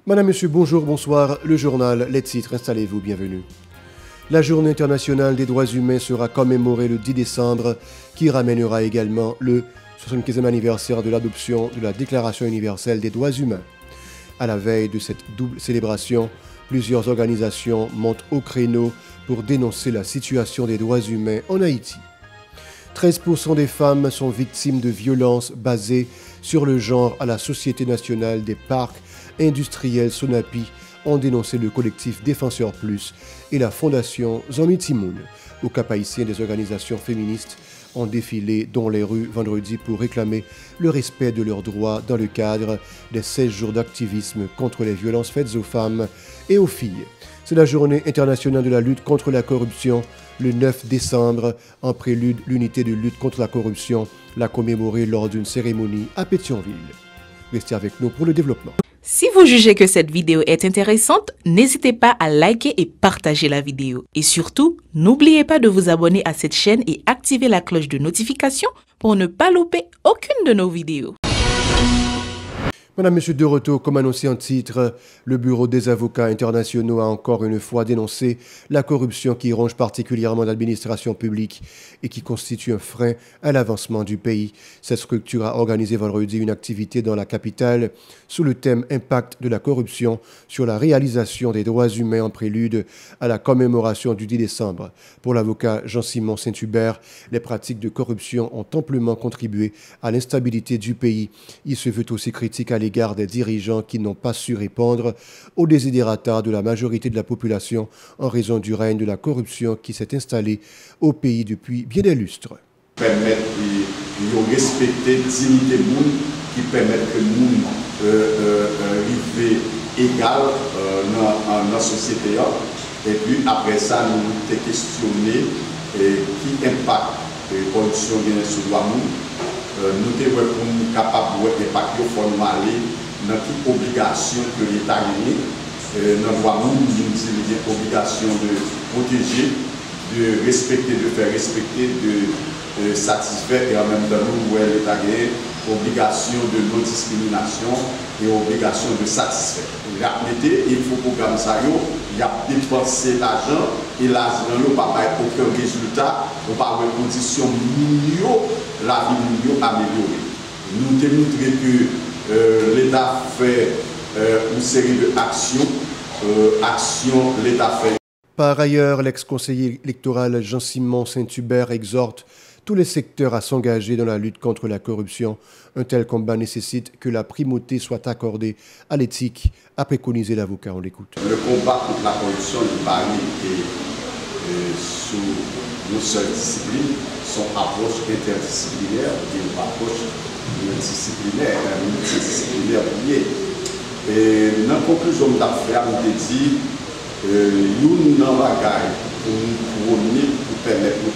Madame, Monsieur, bonjour, bonsoir. Le journal, les titres, installez-vous, bienvenue. La Journée internationale des droits humains sera commémorée le 10 décembre, qui ramènera également le 75e anniversaire de l'adoption de la Déclaration universelle des droits humains. À la veille de cette double célébration, plusieurs organisations montent au créneau pour dénoncer la situation des droits humains en Haïti. 13% des femmes sont victimes de violences basées sur le genre à la Société nationale des parcs industriels Sonapi, ont dénoncé le collectif Défenseurs Plus et la fondation Zanmi Timoun. Au Cap haïtien, des organisations féministes ont défilé dans les rues vendredi pour réclamer le respect de leurs droits dans le cadre des 16 jours d'activisme contre les violences faites aux femmes et aux filles. C'est la journée internationale de la lutte contre la corruption. Le 9 décembre, en prélude, l'unité de lutte contre la corruption l'a commémorée lors d'une cérémonie à Pétionville. Restez avec nous pour le développement. Si vous jugez que cette vidéo est intéressante, n'hésitez pas à liker et partager la vidéo. Et surtout, n'oubliez pas de vous abonner à cette chaîne et activer la cloche de notification pour ne pas louper aucune de nos vidéos. Madame, Monsieur, de retour, comme annoncé en titre, le Bureau des avocats internationaux a encore une fois dénoncé la corruption qui ronge particulièrement l'administration publique et qui constitue un frein à l'avancement du pays. Cette structure a organisé vendredi une activité dans la capitale sous le thème « Impact de la corruption sur la réalisation des droits humains » en prélude à la commémoration du 10 décembre. Pour l'avocat Jean-Simon Saint-Hubert, les pratiques de corruption ont amplement contribué à l'instabilité du pays. Il se veut aussi critique à l'égard des dirigeants qui n'ont pas su répondre aux desiderata de la majorité de la population en raison du règne de la corruption qui s'est installé au pays depuis bien des lustres. Permettre de respecter la dignité du monde, qui permettent que le monde arrive égal dans la société. Et puis après ça, nous avons questionné qui impact la corruption sur le monde. Nous sommes capables d'impacter formellement dans toute obligation que l'État a gagnée. Dans le droit monde, nous avons l'obligation de protéger, de respecter, de faire respecter, de satisfaire et en même temps, nous, l'État a gagné obligation de non-discrimination et obligation de satisfaire. Il faut programme ça, il y a dépensé l'argent et l'argent n'a pas aucun résultat, on n'a pas de conditions mieux, la vie mieux améliorée. Nous démontrons que l'État fait une série d'actions, l'État fait. Par ailleurs, l'ex-conseiller électoral Jean-Simon Saint-Hubert exhorte tous les secteurs à s'engager dans la lutte contre la corruption. Un tel combat nécessite que la primauté soit accordée à l'éthique, a préconisé l'avocat. On l'écoute. Le combat contre la corruption n'est pas limité sous une seule discipline, son approche interdisciplinaire, une approche multidisciplinaire liée. Et dans la conclusion de l'affaire, on a dit nous n'avons pas pour permettre de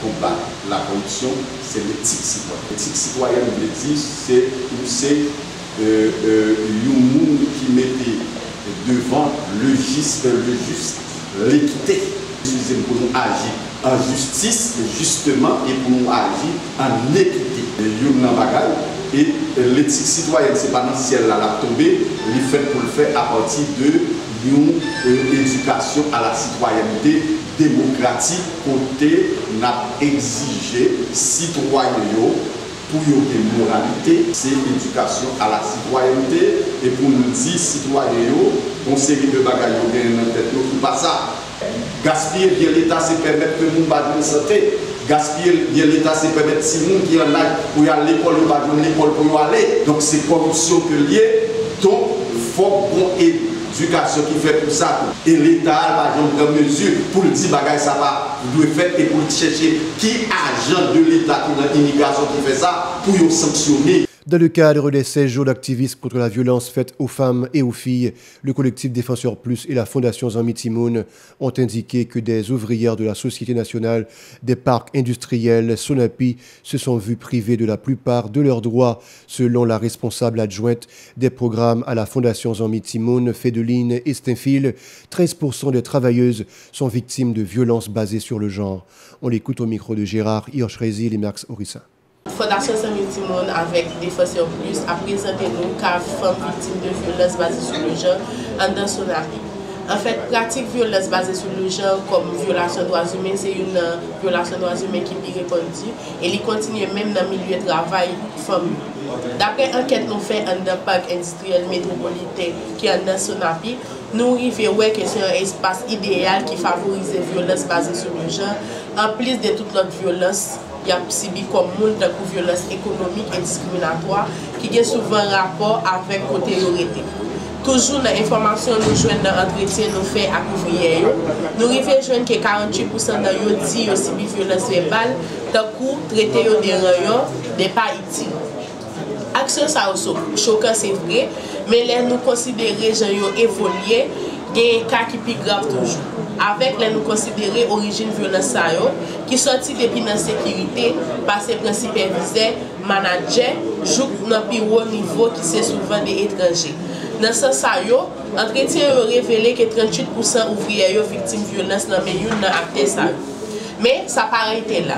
combattre la corruption, c'est l'éthique citoyenne. L'éthique citoyenne, je le dis, c'est un monde qui mettait devant le juste, l'équité. Pour nous agir en justice, justement, et pour nous agir en équité. Et l'éthique citoyenne, c'est pas dans le ciel là, la tombée, il est fait pour le faire à partir de l'éducation à la citoyenneté démocratique, côté n'a exigé citoyens pour une moralité, c'est l'éducation à la citoyenneté. Et pour nous dire citoyens, on série de bagages dans la tête, qui pas ça. Gaspiller bien l'État, c'est permettre que nous pas de santé. Gaspiller bien l'État, c'est permettre si nous qui en a pour aller à l'école, pas de l'école pour aller. Donc c'est corruption que lié. Donc il faut bon éducation qui fait pour ça. Et l'État va prendre mesure pour le dire bagage ça va doit faire et pour chercher qui agent de l'État qui a l'immigration qui fait ça pour le sanctionner. Dans le cadre des 16 jours d'activisme contre la violence faite aux femmes et aux filles, le collectif Défenseurs Plus et la fondation Zanmi Timoun ont indiqué que des ouvrières de la Société nationale des parcs industriels Sonapi se sont vues privées de la plupart de leurs droits. Selon la responsable adjointe des programmes à la fondation Zanmi Timoun, Fédeline Estinfil, 13% des travailleuses sont victimes de violences basées sur le genre. On l'écoute au micro de Gérard Hirschrezi et Max Orissa. Fondation Samuel Timon avec Défenseur Plus a présenté nos cas femmes victimes de violences basées sur le genre en Sonapi. En fait, pratique violence basée sur le genre comme violation de droits humains, c'est une violation de droits humains qui est répandue et il continue même dans le milieu de travail femmes. D'après l'enquête nous fait dans le parc industriel métropolitain qui est dans Sonapi, nous arrivons à que c'est un espace idéal qui favorise les violences basées sur le genre, en plus de toute l'autre violence. Il y a subi comme monde de violence économique et discriminatoire qui a souvent rapport avec la côté. Toujours dans l'information nous joignent dans l'entretien nous fait à couvrier. Nous arrivons joindre que 48% de eux dit qu'ils subi violence verbale, d'un coup traité des rayons des pas utiles. Action ça choquant c'est vrai, mais là nous considérer les gens évolué, il y a un cas qui est plus grave toujours. Avec les nous considérer origine violence qui sorti depuis la sécurité par ses principes visés, manager, joue dans plus haut niveau qui c'est souvent des étrangers. Dans ce sens, l'entretien a révélé que 38% ouvriers victimes de violence dans le milieu de l'acte. Mais ça paraît été là.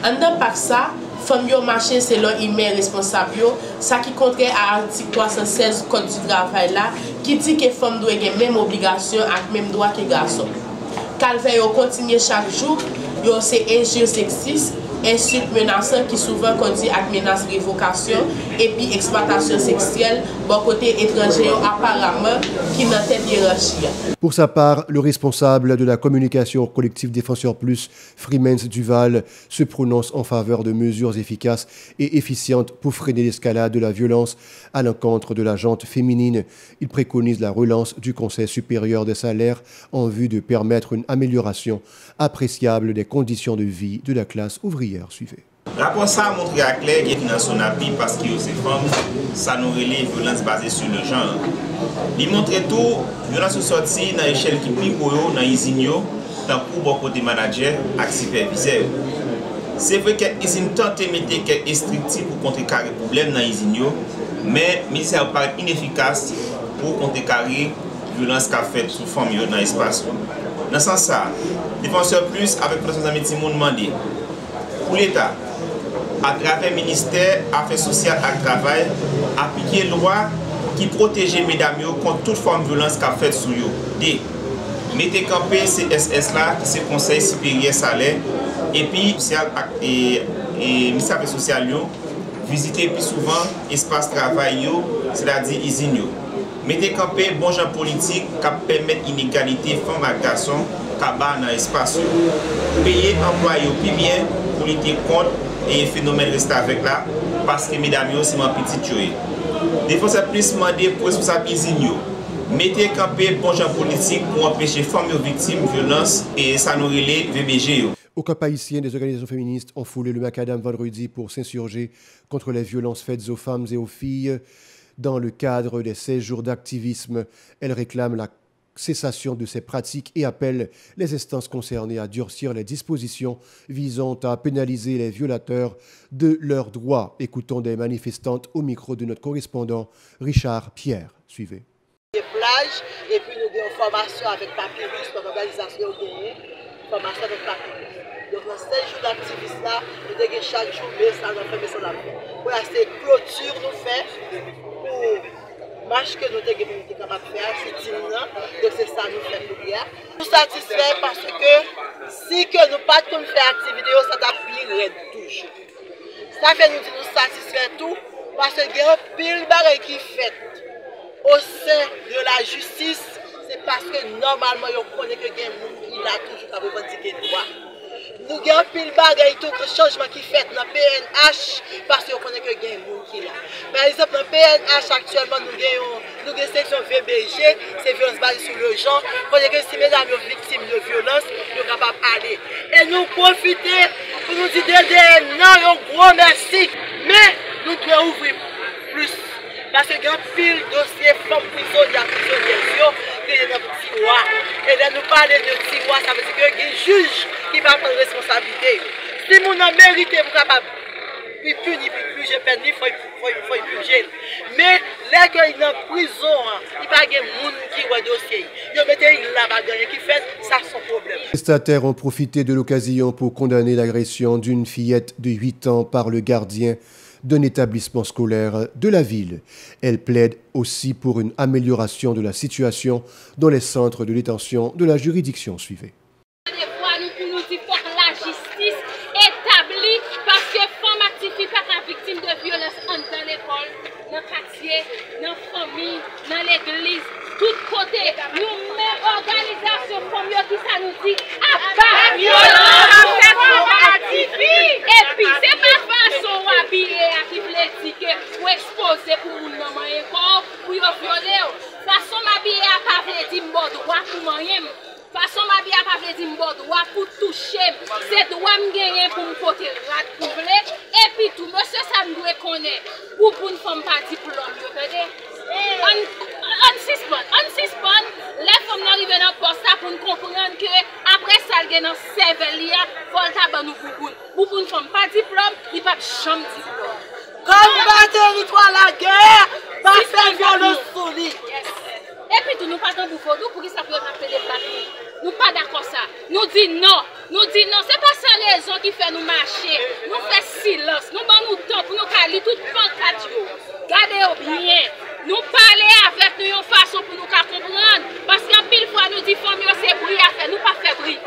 En dehors de ça, les femmes ont marché selon l'email responsable, ça qui contraire à l'article 316 du Code du travail là, qui dit que les femmes doivent avoir les mêmes obligations et les mêmes droits que les garçons. Calvaire continue chaque jour, c'est injures sexistes, insultes menaçantes qui souvent conduisent à menaces de révocation et puis exploitation sexuelle, bon côté étranger apparemment qui n'a pas de hiérarchie. Pour sa part, le responsable de la communication collective Défenseur Plus, Freemans Duval, se prononce en faveur de mesures efficaces et efficientes pour freiner l'escalade de la violence à l'encontre de la gente féminine. Il préconise la relance du Conseil supérieur des salaires en vue de permettre une amélioration appréciable des conditions de vie de la classe ouvrière. Suivez. Rapport ça a montré à clair qu'il y a son appui parce que ces femmes, ça nous relève violence basée sur le genre. Il montre tout, violence sortie dans l'échelle qui est plus haut dans les usines, dans le beaucoup de managers et superviseurs. C'est vrai que les usines tentent de mettre quelques restrictifs pour contrecarrer les problèmes dans les usines, mais le ministère paraît inefficace pour contrecarrer la violence qu'a faite sur les femmes dans l'espace. Dans ce sens, Défenseur Plus, avec le président Timon, demandé pour l'État, à travers le ministère Affaires sociales et travail, appliquer une loi qui protège les mesdames contre toute forme de violence qu'a faite sur eux. D. Mettez campé CSS là, qui c'est Conseil supérieur salaire, et puis et ministère Affaires sociales, visiter plus souvent l'espace de travail, c'est-à-dire usine. Mettez campé bon genre politique qui permet l'inégalité femmes et garçons dans l'espace. Payer employés plus bien pour lutter contre et phénomène reste avec là parce que mesdames c'est mon petit tué. Défenseur Plus demander pour responsabiliser mettez campé bon genre politique pour empêcher femmes victimes de violence et ça nous relève VBG. Au Cap haïtien, des organisations féministes ont foulé le macadam vendredi pour s'insurger contre les violences faites aux femmes et aux filles. Dans le cadre des 16 jours d'activisme, elles réclament la cessation de ces pratiques et appellent les instances concernées à durcir les dispositions visant à pénaliser les violateurs de leurs droits. Écoutons des manifestantes au micro de notre correspondant Richard Pierre. Suivez. Des plages et puis nous avons une formation avec Papyrus, notre organisation formation avec Papyrus. Donc dans 16 jours d'activisme là, nous avons chaque jour, mais ça nous fait ça là. Voilà, c'est clôture nous fait pour marche que nous sommes capables de faire, c'est dimanche, donc c'est ça nous fait pour hier. Nous satisfaits parce que si que nous pas de faire activité, ça t'appuierait toujours. Ça fait nous dire nous satisfaits tout parce que il y a un pile barre qui fait au sein de la justice, c'est parce que normalement on connaît que il a toujours à revendiquer le droit. Nous avons pile bagaille tout le changement qui fait dans le PNH parce qu'on connaît que il y a un monde qui là. Par exemple, dans le PNH actuellement, nous avons une section VBG, c'est violence basée sur le genre. On connaît que si mesdames sont victimes de violence, nous sommes capables d'aller. Et nous profiter pour nous dire non, un gros merci. Mais nous devons ouvrir plus. Parce qu'il y a un pile de dossiers femmes prisonnières, qui est dans le tiroir. Et là, nous parler de tiroir, ça veut dire qu'il y a un juge qui va prendre responsabilité. Si nous avons mérité pour capable plus puni, plus je peine, il faut juger. Mais Là que il en prison, il pas de monde qui voit dossier. Il mettait là pas gagner qui fait ça son problème. Les prestataires ont profité de l'occasion pour condamner l'agression d'une fillette de 8 ans par le gardien d'un établissement scolaire de la ville. Elle plaide aussi pour une amélioration de la situation dans les centres de détention de la juridiction. Suivez. Nous disons que la justice établie parce que femmes actives pas la victime de violence dans l'école, dans le quartier, dans la famille, dans l'église, tout côté. Nous même organisation comme qui ça nous dit à part violence et puis c'est pas façon habiller qui veut dire que pour exposer pour mon maman et corps pour violer. Façon m'habiller à pas veut dire bon droit pour moyen. Façon ma bien pas veut dire bon droit pour toucher, c'est droit me gagner pour me porter rat pour blé et puis tout monsieur ça me doit connaître pour une femme pas diplôme vous voyez on suspend les femmes n'arrivent dans poste pour nous comprendre que après ça le dans cervelia faut ta nous pour une femme pas diplôme il pas chambre diplôme combattre territoire la guerre pas faire violence sur lui. Et puis tout nous pas dans pour nous pour que ça peut appeler des plaques. Nous pas d'accord ça. Nous dit non, c'est pas ça raison qui fait nous marcher. Nous fait silence, nous ban nous temps pour nous caler toute pancarte yo. Gardez bien. Nous parler avec nous une façon pour nous comprendre parce qu'en pile fois nous dit famille c'est bruit à faire, nous pas faire bruit.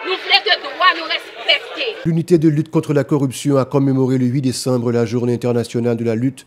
Nous voulons que droit nous respecter. L'unité de lutte contre la corruption a commémoré le 8 décembre la journée internationale de la lutte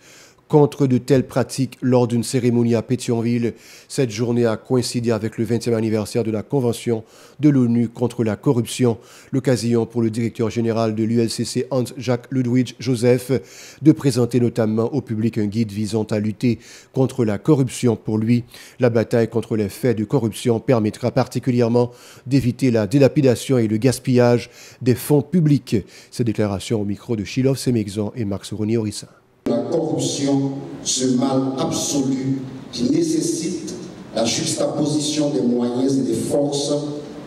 contre de telles pratiques lors d'une cérémonie à Pétionville. Cette journée a coïncidé avec le 20e anniversaire de la Convention de l'ONU contre la corruption. L'occasion pour le directeur général de l'ULCC, Hans-Jacques Ludwig Joseph, de présenter notamment au public un guide visant à lutter contre la corruption. Pour lui, la bataille contre les faits de corruption permettra particulièrement d'éviter la dilapidation et le gaspillage des fonds publics. Ces déclarations au micro de Chilov Semexan et Marc Soroni-Orissa. La corruption, ce mal absolu qui nécessite la juxtaposition des moyens et des forces,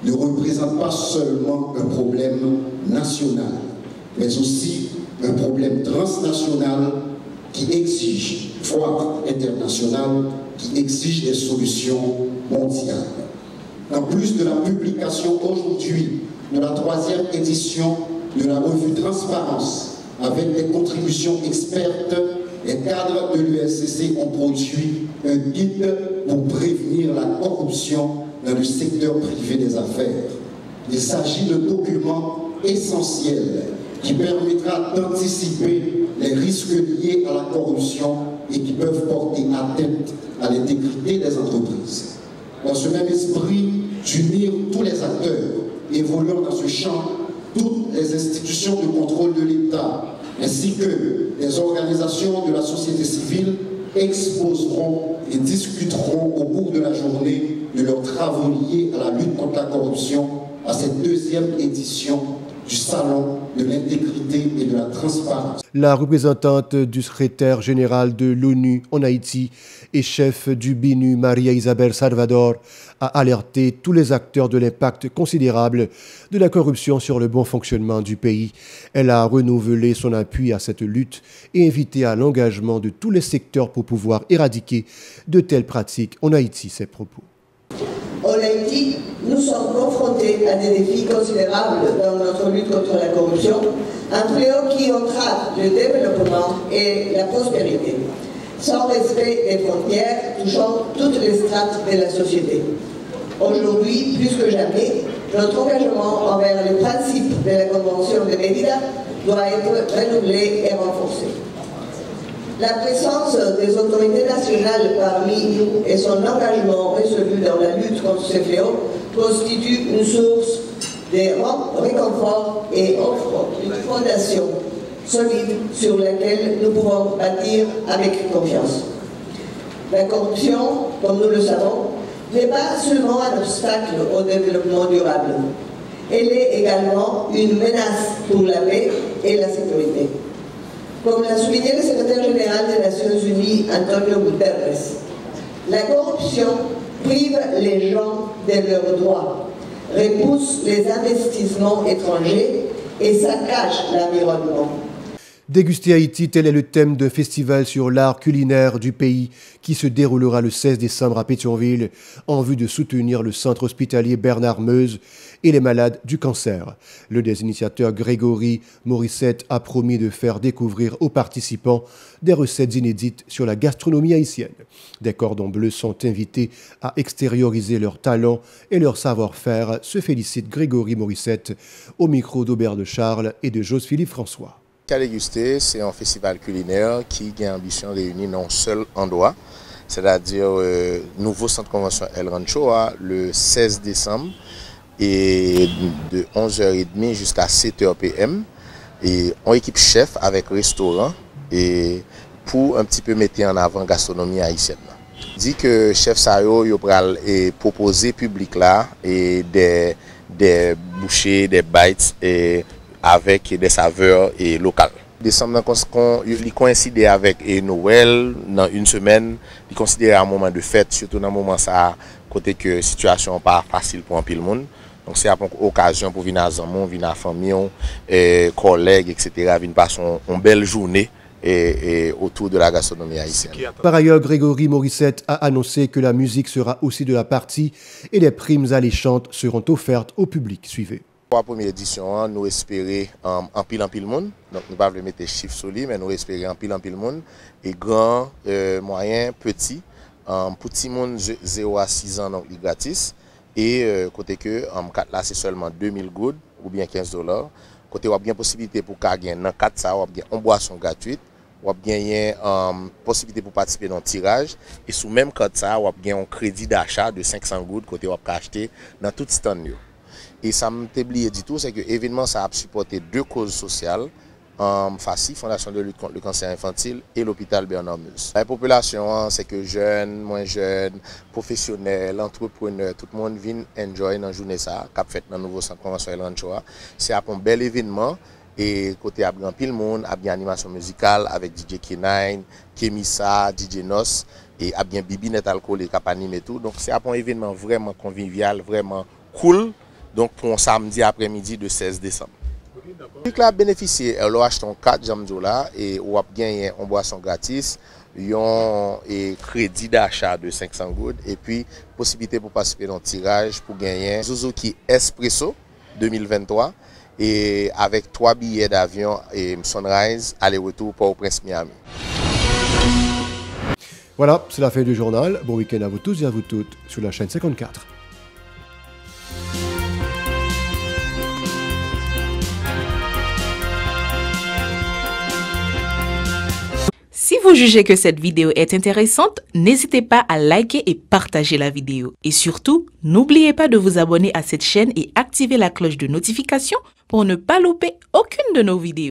ne représente pas seulement un problème national, mais aussi un problème transnational qui exige, voire international, qui exige des solutions mondiales. En plus de la publication aujourd'hui de la 3e édition de la revue Transparence, avec des contributions expertes, les cadres de l'ULCC ont produit un guide pour prévenir la corruption dans le secteur privé des affaires. Il s'agit d'un document essentiel qui permettra d'anticiper les risques liés à la corruption et qui peuvent porter atteinte à l'intégrité des entreprises. Dans ce même esprit, d'unir tous les acteurs évoluant dans ce champ, toutes les institutions de contrôle de l'État, ainsi que les organisations de la société civile, exposeront et discuteront au cours de la journée de leurs travaux liés à la lutte contre la corruption à cette 2e édition du Salon de l'intégrité et de la transparence. La représentante du secrétaire général de l'ONU en Haïti et chef du BINU, Maria Isabel Salvador, a alerté tous les acteurs de l'impact considérable de la corruption sur le bon fonctionnement du pays. Elle a renouvelé son appui à cette lutte et invité à l'engagement de tous les secteurs pour pouvoir éradiquer de telles pratiques en Haïti. Ses propos. En Haïti, nous sommes confrontés à des défis considérables dans notre lutte contre la corruption, un fléau qui entrave le développement et la prospérité, sans respect des frontières touchant toutes les strates de la société. Aujourd'hui, plus que jamais, notre engagement envers les principes de la Convention de Mérida doit être renouvelé et renforcé. La présence des autorités nationales parmi nous et son engagement résolu dans la lutte contre ce fléau constitue une source de réconfort et offre une fondation solide sur laquelle nous pouvons bâtir avec confiance. La corruption, comme nous le savons, n'est pas seulement un obstacle au développement durable. Elle est également une menace pour la paix et la sécurité. Comme l'a souligné le secrétaire général des Nations Unies, Antonio Guterres, la corruption prive les gens de leurs droits, repousse les investissements étrangers et saccage l'environnement. Déguster Haïti, tel est le thème d'un festival sur l'art culinaire du pays qui se déroulera le 16 décembre à Pétionville en vue de soutenir le centre hospitalier Bernard Meuse et les malades du cancer. L'un des initiateurs, Grégory Morissette, a promis de faire découvrir aux participants des recettes inédites sur la gastronomie haïtienne. Des cordons bleus sont invités à extérioriser leurs talents et leur savoir-faire, se félicite Grégory Morissette au micro d'Aubert de Charles et de Joseph-Philippe François. Déguster, c'est un festival culinaire qui a ambition de réunir dans un seul endroit, c'est-à-dire nouveau centre convention El Rancho le 16 décembre et de 11h30 jusqu'à 7h PM. Et on équipe chef avec restaurant et pour un petit peu mettre en avant la gastronomie haïtienne. Dit que chef Sayo il proposer public là et des bouchées, des bites et avec des saveurs locales. Décembre, il coïncide avec Noël, dans une semaine, il considère un moment de fête, surtout dans un moment ça, côté que la situation n'est pas facile pour un peu le monde. Donc c'est une occasion pour venir à Zamon, venir à la famille, collègues, etc., venir passer une belle journée autour de la gastronomie haïtienne. Par ailleurs, Grégory Morissette a annoncé que la musique sera aussi de la partie et les primes alléchantes seront offertes au public. Suivez. Pour la première édition, nous espérons en pile monde. Donc, nous ne pouvons pas mettre des chiffres sur lui, mais nous espérons en pile monde. Et grand, moyen, petit. Petit monde 0 à 6 ans, donc gratis. Et côté que, en 4 là, c'est seulement 2000 gouttes ou bien $15. Côté, on a bien possibilité pour gagner dans 4 ça, on a bien une boisson gratuite. On a bien possibilité pour participer dans le tirage. Et sous même code ça, on a bien un crédit d'achat de 500 gouttes côté on peut acheter dans tout stand. Et ça m'a oublié du tout, c'est que l'événement ça a supporté 2 causes sociales, FACI, Fondation de lutte contre le cancer infantile, et l'hôpital Bernard Meuse. La population, c'est que jeunes, moins jeunes, professionnels, entrepreneurs, tout le monde vient enjoy dans la journée ça, qu'a fait dans le nouveau centre convention El Rancho. C'est un bel événement. Et côté à grand pile monde, à bien animation musicale avec DJ K9, Kemisa, DJ Nos et à bien Bibi Net Alcool et Capanim et tout. Donc c'est un événement vraiment convivial, vraiment cool. Donc pour un samedi après-midi de 16 décembre. Le club a bénéficié, elle a acheté 4 jamzo là et on a gagné une boisson gratis, un crédit d'achat de 500 gouttes et puis possibilité pour participer dans le tirage pour gagner Suzuki Espresso 2023 et avec 3 billets d'avion et Sunrise aller-retour pour Port-au-Prince Miami. Voilà, c'est la fin du journal. Bon week-end à vous tous et à vous toutes sur la chaîne 54. Si vous jugez que cette vidéo est intéressante, n'hésitez pas à liker et partager la vidéo. Et surtout, n'oubliez pas de vous abonner à cette chaîne et activer la cloche de notification pour ne pas louper aucune de nos vidéos.